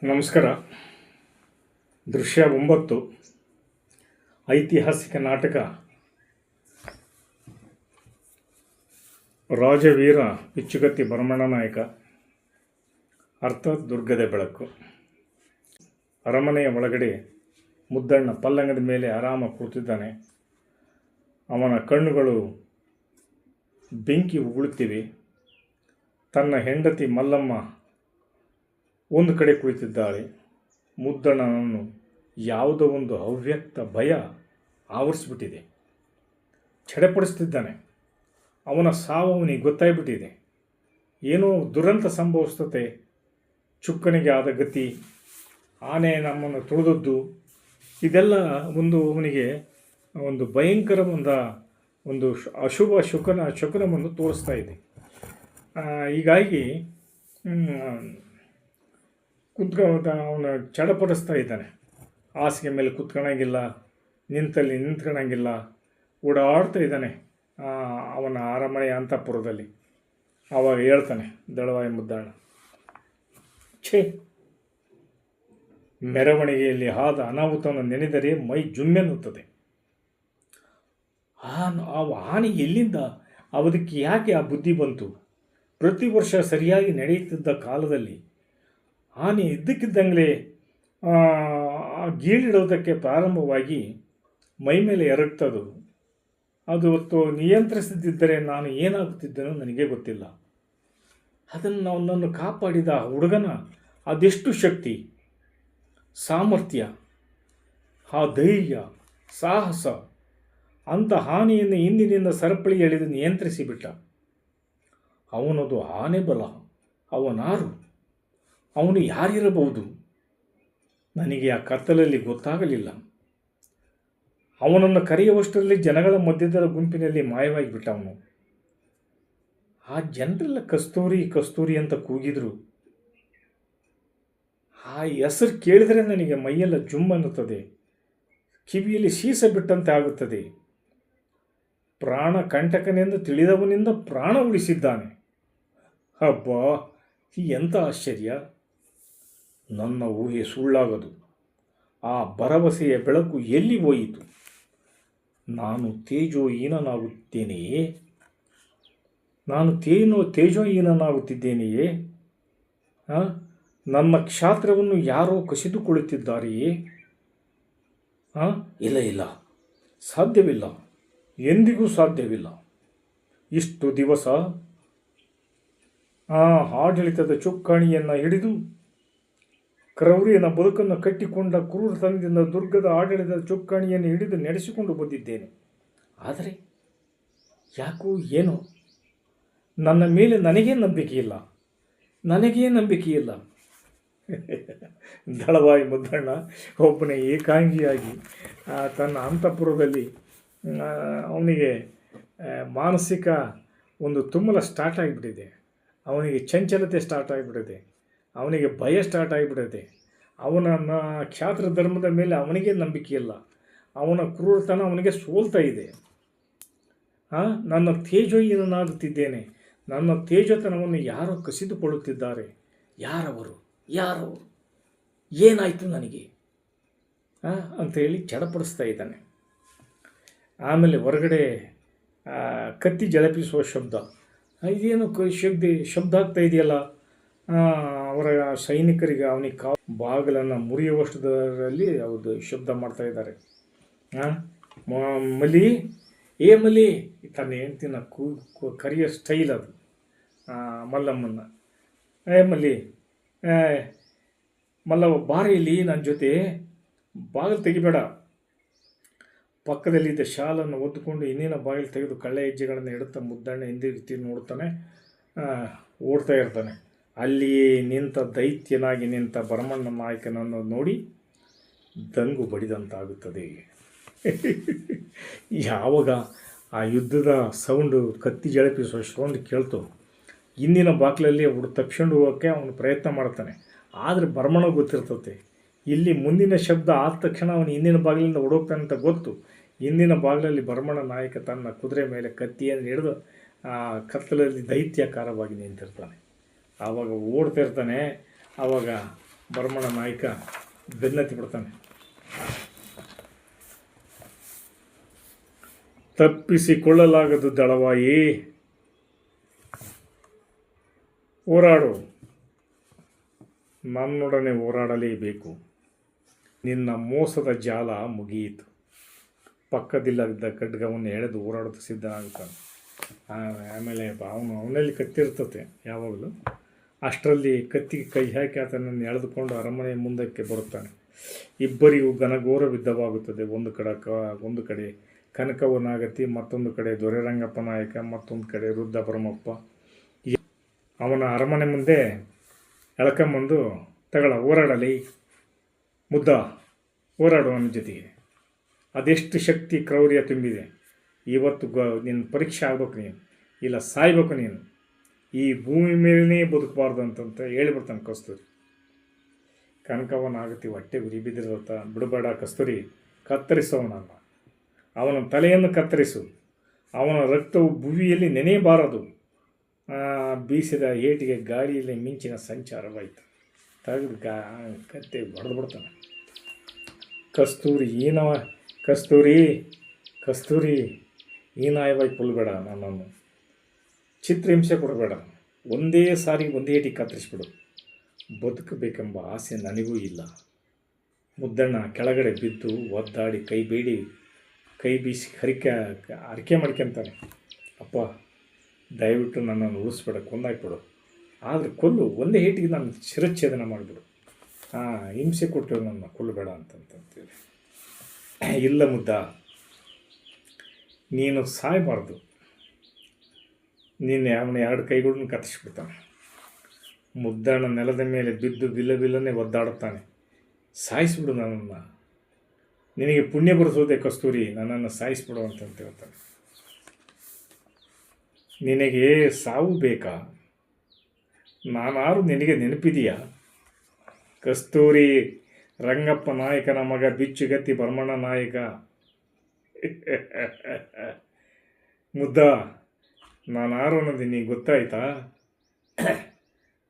ನಮಸ್ಕಾರ. ದೃಶ್ಯ 9 ಐತಿಹಾಸಿಕ ನಾಟಕ ರಾಜವೀರ ಪಿಚ್ಚುಗತ್ತಿ ಭರಮಣ್ಣ ನಾಯಕ. ಅರ್ಥ ದುರ್ಗದ ಬೆಳಕು. ಅರಮನೆಯ ಒಳಗಡೆ ಮುದ್ದಣ್ಣ ಪಲ್ಲಂಗದ ಮೇಲೆ ಆರಾಮ ಕೂತಿದ್ದಾನೆ. ಅವನ ಕಣ್ಣುಗಳು ಬೆಂಕಿ ಉಗುಳುತ್ತಿವೆ. ತನ್ನ ಹೆಂಡತಿ ಮಲ್ಲಮ್ಮ ಒಂದು ಕಡೆ ಕುಳಿತಿದ್ದಾಳೆ. ಮುದ್ದಣ್ಣನನ್ನು ಯಾವುದೋ ಒಂದು ಅವ್ಯಕ್ತ ಭಯ ಆವರಿಸಿಬಿಟ್ಟಿದೆ. ಚಡಪಡಿಸ್ತಿದ್ದಾನೆ. ಅವನ ಸಾವು ಅವನಿಗೆ ಗೊತ್ತಾಗ್ಬಿಟ್ಟಿದೆ. ಏನೋ ದುರಂತ ಸಂಭವಿಸ್ತತೆ. ಚುಕ್ಕನಿಗೆ ಆದ ಗತಿ, ಆನೆ ನಮ್ಮನ್ನು ತುಳಿದದ್ದು, ಇದೆಲ್ಲ ಅವನಿಗೆ ಒಂದು ಭಯಂಕರ ಒಂದು ಅಶುಭ ಶಕುನವನ್ನು ತೋರಿಸ್ತಾ ಇದೆ. ಹೀಗಾಗಿ ಅವನು ಚಡಪಡಿಸ್ತಾ ಇದ್ದಾನೆ. ಹಾಸಿಗೆ ಮೇಲೆ ಕುತ್ಕೊಳಂಗಿಲ್ಲ, ನಿಂತ್ಕೊಳಂಗಿಲ್ಲ, ಓಡಾಡ್ತಾ ಇದ್ದಾನೆ ಅವನ ಅರಮನೆಯ ಅಂತಃಪುರದಲ್ಲಿ. ಆವಾಗ ಹೇಳ್ತಾನೆ ದಳವಾಯಿ ಮುದ್ದಣ್ಣ, ಛೇ, ಮೆರವಣಿಗೆಯಲ್ಲಿ ಆದ ಅನಾಹುತವನ್ನು ನೆನೆದರೆ ಮೈ ಜುಮ್ಮೆನ್ನುತ್ತದೆ. ಆನೆ ಎಲ್ಲಿಂದ ಅದಕ್ಕೆ ಯಾಕೆ ಆ ಬುದ್ಧಿ ಬಂತು? ಪ್ರತಿ ವರ್ಷ ಸರಿಯಾಗಿ ನಡೆಯುತ್ತಿದ್ದ ಕಾಲದಲ್ಲಿ ಆನೆ ಇದ್ದಕ್ಕಿದ್ದಂಗೆ ಗೀಳಿಡೋದಕ್ಕೆ ಪ್ರಾರಂಭವಾಗಿ ಮೈ ಮೇಲೆ ಎರಗ್ತದು. ಅದು ಹೊತ್ತು ನಿಯಂತ್ರಿಸದಿದ್ದರೆ ನಾನು ಏನಾಗುತ್ತಿದ್ದನೋ ನನಗೆ ಗೊತ್ತಿಲ್ಲ. ಅದನ್ನು ಅವನನ್ನು ಕಾಪಾಡಿದ ಹುಡುಗನ ಅದೆಷ್ಟು ಶಕ್ತಿ, ಸಾಮರ್ಥ್ಯ, ಆ ಧೈರ್ಯ, ಸಾಹಸ, ಅಂಥ ಹಾನಿಯನ್ನು ಹಿಂದಿನಿಂದ ಸರಪಳಿ ಎಳೆದು ನಿಯಂತ್ರಿಸಿಬಿಟ್ಟ. ಅವನದು ಆನೆ ಬಲ. ಅವನಾರು? ಅವನು ಯಾರಿರಬಹುದು? ನನಗೆ ಆ ಕತ್ತಲಲ್ಲಿ ಗೊತ್ತಾಗಲಿಲ್ಲ. ಅವನನ್ನು ಕರೆಯುವಷ್ಟರಲ್ಲಿ ಜನಗಳ ಮಧ್ಯದ ಗುಂಪಿನಲ್ಲಿ ಮಾಯವಾಗಿಬಿಟ್ಟ ಅವನು. ಆ ಜನರೆಲ್ಲ ಕಸ್ತೂರಿ ಕಸ್ತೂರಿ ಅಂತ ಕೂಗಿದ್ರು. ಆ ಹೆಸರು ಕೇಳಿದರೆ ನನಗೆ ಮೈಯೆಲ್ಲ ಜುಮ್ ಅನ್ನುತ್ತದೆ, ಕಿವಿಯಲ್ಲಿ ಶೀಸ ಬಿಟ್ಟಂತೆ ಆಗುತ್ತದೆ. ಪ್ರಾಣ ಕಂಟಕನೆಂದು ತಿಳಿದವನಿಂದ ಪ್ರಾಣ ಉಳಿಸಿದ್ದಾನೆ. ಅಬ್ಬಾ, ಎಂಥ ಆಶ್ಚರ್ಯ! ನನ್ನ ಊಹೆ ಸುಳ್ಳಾಗದು. ಆ ಭರವಸೆಯ ಬೆಳಕು ಎಲ್ಲಿ ಹೋಯಿತು? ನಾನು ತೇಜೋಹೀನನಾಗುತ್ತೇನೆಯೇ? ತೇಜೋಹೀನನಾಗುತ್ತಿದ್ದೇನೆಯೇ? ನನ್ನ ಕ್ಷಾತ್ರವನ್ನು ಯಾರೋ ಕಸಿದುಕೊಳ್ಳುತ್ತಿದ್ದಾರೆಯೇ? ಇಲ್ಲ, ಸಾಧ್ಯವಿಲ್ಲ, ಎಂದಿಗೂ ಸಾಧ್ಯವಿಲ್ಲ. ಇಷ್ಟು ದಿವಸ ಆಡಳಿತದ ಚುಕ್ಕಾಣಿಯನ್ನು ಹಿಡಿದು ಕ್ರೌರ್ಯನ ಬದುಕನ್ನು ಕಟ್ಟಿಕೊಂಡ ಕ್ರೂರತನದಿಂದ ದುರ್ಗದ ಆಡಳಿತದ ಚುಕ್ಕಾಣಿಯನ್ನು ಹಿಡಿದು ನಡೆಸಿಕೊಂಡು ಬಂದಿದ್ದೇನೆ. ಆದರೆ ಯಾಕೋ ಏನೋ ನನ್ನ ಮೇಲೆ ನನಗೇ ನಂಬಿಕೆ ಇಲ್ಲ. ದಳವಾಯಿ ಮುದ್ದಣ್ಣ ಒಬ್ಬನೇ ಏಕಾಂಗಿಯಾಗಿ ತನ್ನ ಅಂತಃಪುರದಲ್ಲಿ ಅವನಿಗೆ ಮಾನಸಿಕ ಒಂದು ತುಮ್ಮಲ ಸ್ಟಾರ್ಟ್ ಆಗಿಬಿಟ್ಟಿದೆ. ಅವನಿಗೆ ಚಂಚಲತೆ ಸ್ಟಾರ್ಟ್ ಆಗಿಬಿಟ್ಟಿದೆ. ಅವನಿಗೆ ಭಯ ಸ್ಟಾರ್ಟ್ ಆಗಿಬಿಟ್ಟಿದೆ. ಅವನ ಕ್ಷಾತ್ರ ಧರ್ಮದ ಮೇಲೆ ಅವನಿಗೆ ನಂಬಿಕೆ ಇಲ್ಲ. ಅವನ ಕ್ರೂರತನ ಅವನಿಗೆ ಸೋಲ್ತಾ ಇದೆ. ನನ್ನ ತೇಜೋಹೀನನಾಗುತ್ತಿದ್ದೇನೆ. ನನ್ನ ತೇಜತನವನ್ನು ಯಾರೋ ಕಸಿದುಕೊಳ್ಳುತ್ತಿದ್ದಾರೆ. ಯಾರವರು? ಏನಾಯಿತು ನನಗೆ ಅಂಥೇಳಿ ಚಡಪಡಿಸ್ತಾ ಇದ್ದಾನೆ. ಆಮೇಲೆ ಹೊರಗಡೆ ಕತ್ತಿ ಜಳಪಿಸುವ ಶಬ್ದ. ಇದೇನು ಶಬ್ದ ಆಗ್ತಾ ಇದೆಯಲ್ಲ? ಅವರ ಸೈನಿಕರಿಗೆ ಅವನಿಗೆ ಬಾಗಿಲನ್ನು ಮುರಿಯುವಷ್ಟರಲ್ಲಿ ಅವ್ರದ್ದು ಶಬ್ದ ಮಾಡ್ತಾ ಇದ್ದಾರೆ. ಮಲಿ ತನ್ನ ಹೆಂಡ್ತಿನ ಕರಿಯ ಸ್ಟೈಲ್ ಅದು ಮಲ್ಲಮ್ಮನ್ನ. ಮಲ್ಲವ್ವ ಬಾರಿ ಇಲ್ಲಿ ನನ್ನ ಜೊತೆ, ಬಾಗಿಲು ತೆಗಿಬೇಡ. ಪಕ್ಕದಲ್ಲಿದ್ದ ಶಾಲನ್ನು ಒದ್ದುಕೊಂಡು ಇನ್ನೇನ ಬಾಗಿಲು ತೆಗೆದು ಕಳ್ಳೆ ಹೆಜ್ಜೆಗಳನ್ನು ಇಡುತ್ತಾ ಮುದ್ದಣ್ಣ ಹಿಂದಿರುಗಿ ನೋಡ್ತಾನೆ. ಓಡ್ತಾ ಇರ್ತಾನೆ. ಅಲ್ಲಿಯೇ ದೈತ್ಯನಾಗಿ ನಿಂತ ಭರಮಣ್ಣ ನಾಯಕನನ್ನು ನೋಡಿ ದಂಗು ಬಡಿದಂತಾಗುತ್ತದೆ. ಯಾವಾಗ ಆ ಯುದ್ಧದ ಸೌಂಡು, ಕತ್ತಿ ಜಳಪಿಸುವ ಸೌಂಡ್ ಕೇಳ್ತು, ಹಿಂದಿನ ಬಾಗಿಲಲ್ಲಿ ಅವಳು ತಪ್ಪಿಕೊಂಡು ಹೋಗೋಕ್ಕೆ ಅವನು ಪ್ರಯತ್ನ ಮಾಡ್ತಾನೆ. ಆದರೆ ಭರಮಣ್ಣ ಗೊತ್ತಿರ್ತತೆ, ಇಲ್ಲಿ ಮುಂದಿನ ಶಬ್ದ ಆದ ತಕ್ಷಣ ಅವನು ಹಿಂದಿನ ಬಾಗಿಲಿಂದ ಓಡೋಗ್ತಾನೆ ಅಂತ ಗೊತ್ತು. ಹಿಂದಿನ ಬಾಗಿಲಲ್ಲಿ ಭರಮಣ್ಣ ನಾಯಕ ತನ್ನ ಕುದುರೆ ಮೇಲೆ ಕತ್ತಿಯನ್ನು ಹಿಡಿದು ಕತ್ತಲಲ್ಲಿ ದೈತ್ಯಾಕಾರವಾಗಿ ನಿಂತಿರ್ತಾನೆ. ಆವಾಗ ಓಡ್ತಿರ್ತಾನೆ. ಆವಾಗ ಭರಮಣ ನಾಯಕ ಬೆನ್ನತ್ತಿ ಬಿಡ್ತಾನೆ. ತಪ್ಪಿಸಿಕೊಳ್ಳಲಾಗದು ದಳವಾಯಿ, ಹೋರಾಡು, ನನ್ನೊಡನೆ ಹೋರಾಡಲೇಬೇಕು. ನಿನ್ನ ಮೋಸದ ಜಾಲ ಮುಗಿಯಿತು. ಪಕ್ಕದಿಲ್ಲದಿದ್ದ ಖಡ್ಗವನ್ನು ಎಳೆದು ಹೋರಾಡುತ್ತ ಸಿದ್ಧನಾಗುತ್ತಾನೆ. ಆಮೇಲೆ ಅವನಲ್ಲಿ ಕತ್ತಿರ್ತತೆ ಯಾವಾಗಲೂ. ಅಷ್ಟರಲ್ಲಿ ಕತ್ತಿಗೆ ಕೈ ಹಾಕಿ ಆತನನ್ನು ಎಳೆದುಕೊಂಡು ಅರಮನೆಯ ಮುಂದಕ್ಕೆ ಬರುತ್ತಾನೆ. ಇಬ್ಬರಿಗೂ ಘನಘೋರ ಯುದ್ಧವಾಗುತ್ತದೆ. ಒಂದು ಕಡೆ ಕನಕವ್ವ ನಾಗತಿ, ಮತ್ತೊಂದು ಕಡೆ ದೊರೆರಂಗಪ್ಪ ನಾಯಕ, ಮತ್ತೊಂದು ಕಡೆ ವೃದ್ಧ ಭರಮಪ್ಪ. ಅವನ ಅರಮನೆ ಮುಂದೆ ಎಳ್ಕೊಂಬಂದು ಹೋರಾಡಲಿ ಮುದ್ದ, ಹೋರಾಡು ನನ್ನ ಜೊತೆಗೆ. ಅದೆಷ್ಟು ಶಕ್ತಿ ಕ್ರೌರ್ಯ ತುಂಬಿದೆ. ಇವತ್ತು ನಿನ್ನ ಪರೀಕ್ಷೆ ಆಗ್ಬೇಕು, ನೀನು ಇಲ್ಲ ಸಾಯ್ಬೇಕು, ನೀನು ಈ ಭೂಮಿ ಮೇಲೇ ಬದುಕಬಾರ್ದು ಅಂತಂತ ಹೇಳಿಬಿಡ್ತಾನೆ ಕಸ್ತೂರಿ. ಕನಕವ್ವನಾಗತಿ ಹೊಟ್ಟೆ ಉರಿ ಬಿದ್ದಿರತ್ತ. ಬಿಡಬೇಡ ಕಸ್ತೂರಿ, ಕತ್ತರಿಸೋನಲ್ಲ, ಅವನ ತಲೆಯನ್ನು ಕತ್ತರಿಸು. ಅವನ ರಕ್ತವು ಭುವಿಯಲ್ಲಿ ನೆನೆಯಬಾರದು. ಬೀಸಿದ ಏಟಿಗೆ ಗಾಳಿಯಲ್ಲಿ ಮಿಂಚಿನ ಸಂಚಾರವಾಯಿತು. ತೆಗೆದು ಕತ್ತೆ ಹೊಡೆದು ಬಿಡ್ತಾನೆ. ಕಸ್ತೂರಿ ಹೀನಾಯವಾಗಿ ಕೊಲ್ಲಬೇಡ, ನನ್ನನ್ನು ಚಿತ್ರಹಿಂಸೆ ಕೊಡಬೇಡ. ಒಂದೇ ಸಾರಿ ಒಂದೇ ಏಟಿಗೆ ಕತ್ತರಿಸ್ಬಿಡು. ಬದುಕಬೇಕೆಂಬ ಆಸೆ ನನಗೂ ಇಲ್ಲ. ಮುದ್ದಣ್ಣ ಕೆಳಗಡೆ ಬಿದ್ದು ಒದ್ದಾಡಿ ಕೈ ಬೀಸಿ ಅರಿಕೆ ಮಾಡ್ಕೊಂತಾನೆ. ಅಪ್ಪ, ದಯವಿಟ್ಟು ನನ್ನನ್ನು ಉಳಿಸ್ಬೇಡ, ಕೊಂದಾಕ್ಬಿಡು. ಆದರೆ ಕೊಲ್ಲು, ಒಂದೇ ಏಟಿಗೆ ನಾನು ಶಿರಚ್ಛೇದನ ಮಾಡಿಬಿಡು. ಹಿಂಸೆ ಕೊಟ್ಟು ನನ್ನ ಕೊಲ್ಲಬೇಡ ಅಂತಂತೇಳಿ. ಇಲ್ಲ ಮುದ್ದ, ನೀನು ಸಾಯಬಾರ್ದು. ನೀನು ಅವನ 2 ಕೈಗಳನ್ನು ಕತ್ತರಿಸ್ಬಿಡ್ತಾನೆ. ಮುದ್ದಣ್ಣ ನೆಲದ ಮೇಲೆ ಬಿದ್ದು ಬಿಲ್ಲನೆ ಒದ್ದಾಡುತ್ತಾನೆ. ಸಾಯಿಸ್ಬಿಡು ನನ್ನನ್ನು, ನಿನಗೆ ಪುಣ್ಯ ಬರೆಸೋದೆ ಕಸ್ತೂರಿ, ನನ್ನನ್ನು ಸಾಯಿಸ್ಬಿಡು ಅಂತಂತ ಹೇಳ್ತಾನೆ. ನಿನಗೆ ಸಾವು ಬೇಕಾ? ನಾನಾರು ನಿನಗೆ ನೆನಪಿದೆಯಾ? ಕಸ್ತೂರಿ ರಂಗಪ್ಪ ನಾಯಕನ ಮಗ, ಬಿಚ್ಚುಗತ್ತಿ ಭರಮಣ್ಣ ನಾಯಕ. ಮುದ್ದ, ನಾನಾರು ಅನ್ನೋದು ನಿನಗೆ ಗೊತ್ತಾಯ್ತಾ?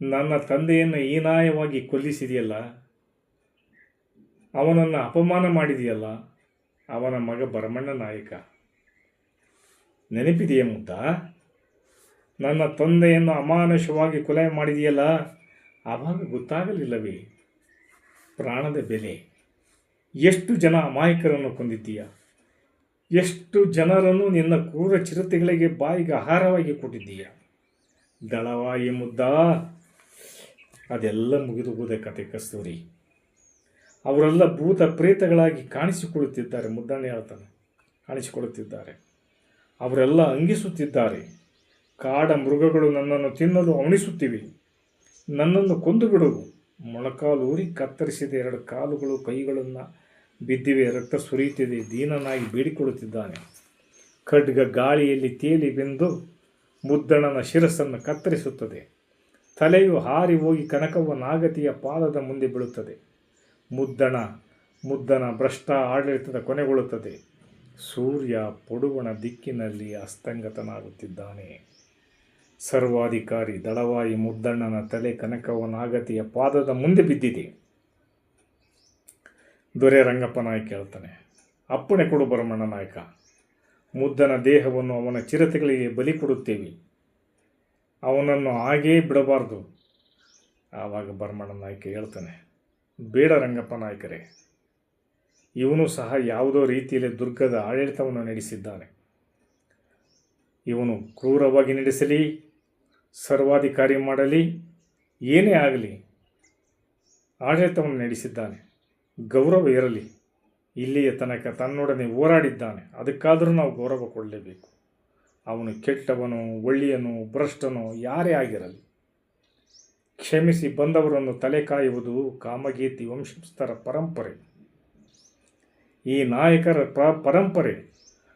ನನ್ನ ತಂದೆಯನ್ನು ಹೀನಾಯವಾಗಿ ಕೊಲ್ಲಿಸಿದೆಯಲ್ಲ, ಅವನನ್ನು ಅಪಮಾನ ಮಾಡಿದೆಯಲ್ಲ, ಅವನ ಮಗ ಭರಮಣ್ಣ ನಾಯಕ. ನೆನಪಿದೆಯೇ ಮುದ್ದ? ನನ್ನ ತಂದೆಯನ್ನು ಅಮಾನುಷವಾಗಿ ಕೊಲೆ ಮಾಡಿದೆಯಲ್ಲ, ಆವಾಗ ಗೊತ್ತಾಗಲಿಲ್ಲವೇ ಪ್ರಾಣದ ಬೆಲೆ? ಎಷ್ಟು ಜನ ಅಮಾಯಕರನ್ನು ಕೊಂದಿದ್ದೀಯ, ಎಷ್ಟು ಜನರನ್ನು ನಿನ್ನ ಕ್ರೂರ ಚಿರತೆಗಳಿಗೆ ಬಾಯಿಗೆ ಆಹಾರವಾಗಿ ಕೊಟ್ಟಿದ್ದೀಯ. ದಳವಾಯಿ ಮುದ್ದ, ಅದೆಲ್ಲ ಮುಗಿದು ಹೋದ ಕತೆ ಕಸ್ತೂರಿ. ಅವರೆಲ್ಲ ಭೂತ ಪ್ರೇತಗಳಾಗಿ ಕಾಣಿಸಿಕೊಳ್ಳುತ್ತಿದ್ದಾರೆ. ಮುದ್ದಣ್ಣ ಹೇಳ್ತಾನೆ, ಕಾಣಿಸಿಕೊಳ್ಳುತ್ತಿದ್ದಾರೆ. ಅವರೆಲ್ಲ ಅಂಗಿಸುತ್ತಿದ್ದಾರೆ. ಕಾಡ ಮೃಗಗಳು ನನ್ನನ್ನು ತಿನ್ನಲು ಅವಣಿಸುತ್ತಿವೆ. ನನ್ನನ್ನು ಕೊಂದು ಬಿಡು. ಮೊಳಕಾಲೂರಿ ಕತ್ತರಿಸಿದ 2 ಕಾಲುಗಳು ಕೈಗಳನ್ನು ಬಿದ್ದಿವೆ. ರಕ್ತ ಸುರಿಯುತ್ತಿದೆ. ದೀನನಾಗಿ ಬೇಡಿಕೊಳ್ಳುತ್ತಿದ್ದಾನೆ. ಖಡ್ಗ ಗಾಳಿಯಲ್ಲಿ ತೇಲಿ ಬೆಂದು ಮುದ್ದಣ್ಣನ ಶಿರಸ್ಸನ್ನು ಕತ್ತರಿಸುತ್ತದೆ. ತಲೆಯು ಹಾರಿ ಹೋಗಿ ಕನಕವ್ವ ನಾಗತಿಯ ಪಾದದ ಮುಂದೆ ಬೀಳುತ್ತದೆ. ಮುದ್ದನ ಭ್ರಷ್ಟ ಆಡಳಿತದ ಕೊನೆಗೊಳ್ಳುತ್ತದೆ. ಸೂರ್ಯ ಪಡುವಣ ದಿಕ್ಕಿನಲ್ಲಿ ಅಸ್ತಂಗತನಾಗುತ್ತಿದ್ದಾನೆ. ಸರ್ವಾಧಿಕಾರಿ ದಳವಾಯಿ ಮುದ್ದಣ್ಣನ ತಲೆ ಕನಕವ್ವ ನಾಗತಿಯ ಪಾದದ ಮುಂದೆ ಬಿದ್ದಿದೆ. ದೊರೆ ರಂಗಪ್ಪ ನಾಯಕ ಹೇಳ್ತಾನೆ, ಅಪ್ಪಣೆ ಕೊಡು ಭರಮಣ್ಣ ನಾಯಕ. ಮುದ್ದನ ದೇಹವನ್ನು ಅವನ ಚಿರತೆಗಳಿಗೆ ಬಲಿ ಕೊಡುತ್ತೇವೆ. ಅವನನ್ನು ಹಾಗೇ ಬಿಡಬಾರ್ದು. ಆವಾಗ ಭರಮಣ್ಣ ನಾಯಕ ಹೇಳ್ತಾನೆ, ಬೇಡ ರಂಗಪ್ಪ ನಾಯಕರೇ, ಇವನು ಸಹ ಯಾವುದೋ ರೀತಿಯಲ್ಲಿ ದುರ್ಗದ ಆಡಳಿತವನ್ನು ನಡೆಸಿದ್ದಾನೆ. ಇವನು ಕ್ರೂರವಾಗಿ ನಡೆಸಲಿ, ಸರ್ವಾಧಿಕಾರಿ ಮಾಡಲಿ, ಏನೇ ಆಗಲಿ, ಆಡಳಿತವನ್ನು ನಡೆಸಿದ್ದಾನೆ. ಗೌರವ ಇರಲಿ. ಇಲ್ಲಿಯ ತನಕ ತನ್ನೊಡನೆ ಹೋರಾಡಿದ್ದಾನೆ, ಅದಕ್ಕಾದರೂ ನಾವು ಗೌರವ ಕೊಡಲೇಬೇಕು. ಅವನು ಕೆಟ್ಟವನು, ಒಳ್ಳೆಯನು, ಭ್ರಷ್ಟನು ಯಾರೇ ಆಗಿರಲಿ, ಕ್ಷಮಿಸಿ ಬಂದವರನ್ನು ತಲೆ ಕಾಯುವುದು ಕಾಮಗೇತಿ ವಂಶಸ್ಥರ ಪರಂಪರೆ. ಈ ನಾಯಕರ ಪರಂಪರೆ.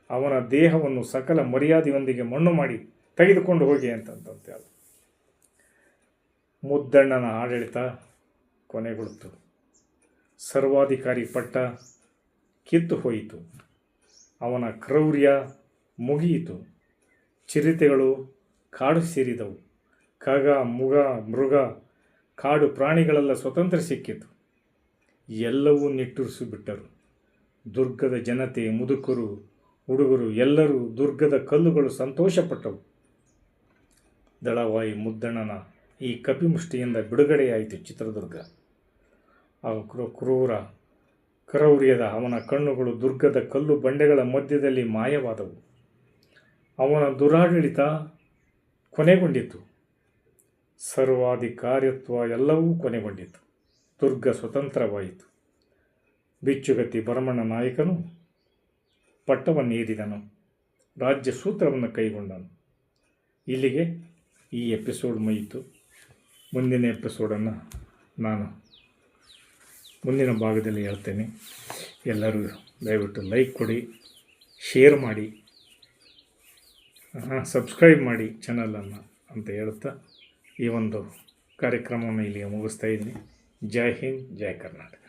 ಅವನ ದೇಹವನ್ನು ಸಕಲ ಮರ್ಯಾದೆಯೊಂದಿಗೆ ಮಣ್ಣು ಮಾಡಿ ತೆಗೆದುಕೊಂಡು ಹೋಗಿ ಅಂತಂತೇಳಿ ಮುದ್ದಣ್ಣನ ಆಡಳಿತ ಕೊನೆಗೊಳ್ತು. ಸರ್ವಾಧಿಕಾರಿ ಪಟ್ಟ ಕಿತ್ತು ಹೋಯಿತು. ಅವನ ಕ್ರೌರ್ಯ ಮುಗಿಯಿತು. ಚಿರತೆಗಳು ಕಾಡು ಸೇರಿದವು. ಖಗ, ಮೃಗ ಕಾಡು ಪ್ರಾಣಿಗಳೆಲ್ಲ ಸ್ವತಂತ್ರ ಸಿಕ್ಕಿತು. ಎಲ್ಲವೂ ನಿಟ್ಟುರಿಸಿಬಿಟ್ಟರು. ದುರ್ಗದ ಜನತೆ, ಮುದುಕರು, ಹುಡುಗರು ಎಲ್ಲರೂ ದುರ್ಗದ ಕಲ್ಲುಗಳು ಸಂತೋಷಪಟ್ಟವು. ದಳವಾಯಿ ಮುದ್ದಣ್ಣನ ಈ ಕಪಿಮುಷ್ಟಿಯಿಂದ ಬಿಡುಗಡೆಯಾಯಿತು ಚಿತ್ರದುರ್ಗ. ಆ ಕ್ರೂರ ಕ್ರೌರ್ಯದ ಅವನ ಕಣ್ಣುಗಳು ದುರ್ಗದ ಕಲ್ಲು ಬಂಡೆಗಳ ಮಧ್ಯದಲ್ಲಿ ಮಾಯವಾದವು. ಅವನ ದುರಾಡಳಿತ ಕೊನೆಗೊಂಡಿತು. ಸರ್ವಾಧಿಕಾರಿತ್ವ ಎಲ್ಲವೂ ಕೊನೆಗೊಂಡಿತು. ದುರ್ಗ ಸ್ವತಂತ್ರವಾಯಿತು. ಬಿಚ್ಚುಗತ್ತಿ ಭರಮಣ್ಣ ನಾಯಕನು ಪಟ್ಟವನ್ನೇರಿದನು. ರಾಜ್ಯ ಸೂತ್ರವನ್ನು ಕೈಗೊಂಡನು. ಇಲ್ಲಿಗೆ ಈ ಎಪಿಸೋಡ್ ಮುಗಿಯಿತು. ಮುಂದಿನ ಎಪಿಸೋಡನ್ನು ನಾನು ಮುಂದಿನ ಭಾಗದಲ್ಲಿ ಹೇಳ್ತೇನೆ. ಎಲ್ಲರೂ ದಯವಿಟ್ಟು ಲೈಕ್ ಕೊಡಿ, ಶೇರ್ ಮಾಡಿ, ಸಬ್ಸ್ಕ್ರೈಬ್ ಮಾಡಿ ಚಾನಲನ್ನು ಅಂತ ಹೇಳ್ತಾ ಈ ಒಂದು ಕಾರ್ಯಕ್ರಮವನ್ನು ಇಲ್ಲಿಗೆ ಮುಗಿಸ್ತಾ ಇದ್ದೀನಿ. ಜೈ ಹಿಂದ್, ಜೈ ಕರ್ನಾಟಕ.